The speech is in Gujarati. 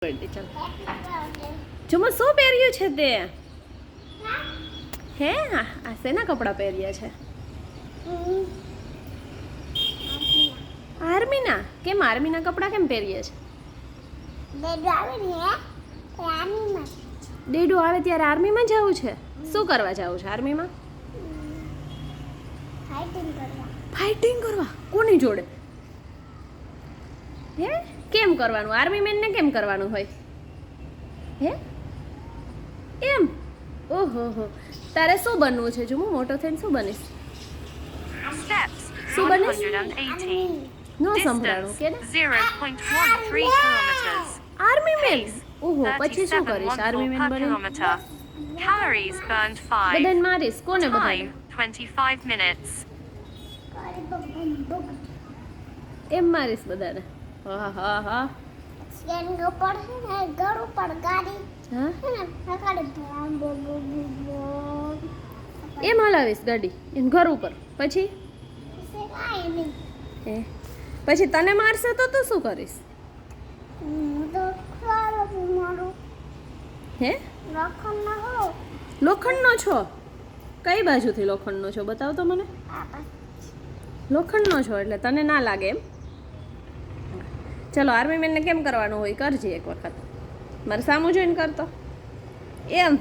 ચાલ જુમો શું પહેર્યું છે તે હે આ શેના કપડાં પહેર્યા છે આર્મીના કેમ આર્મીના કપડાં કેમ પહેરીએ છે ડેડો આવે ત્યારે આર્મીમાં જવું છે શું કરવા જવું છે આર્મીમાં ફાઇટિંગ કરવા કોની જોડે હે કેમ કરવાનું આર્મી મેનને કેમ કરવાનું હોય હે એમ ઓહો હો તારે શું બનવું છે જો હું મોટો થઈને શું બનીશ શું બનીશ નો સંભળાણું કે ને 0.13 kilometers. આર્મી મેન ઓહો પછી શું કરીશ આર્મી મેન બની Calories burned 5. બધાને મારીશ કોને બધાને Time 25 minutes. એમ મારીશ બધાને હા હા હા એમ હલાવીશ ગાડી એને ઘર ઉપર પછી એ પછી તને મારશે તો તું શું કરીશ હે લોખંડનો છો કઈ બાજુથી લોખંડનો છો બતાવ તો મને લોખંડનો છો એટલે તને ના લાગે એમ ચલો આર્મી મેનને કેમ કરવાનું હોય કરજે એક વખત મારે સામું જોઈને કરતો એમ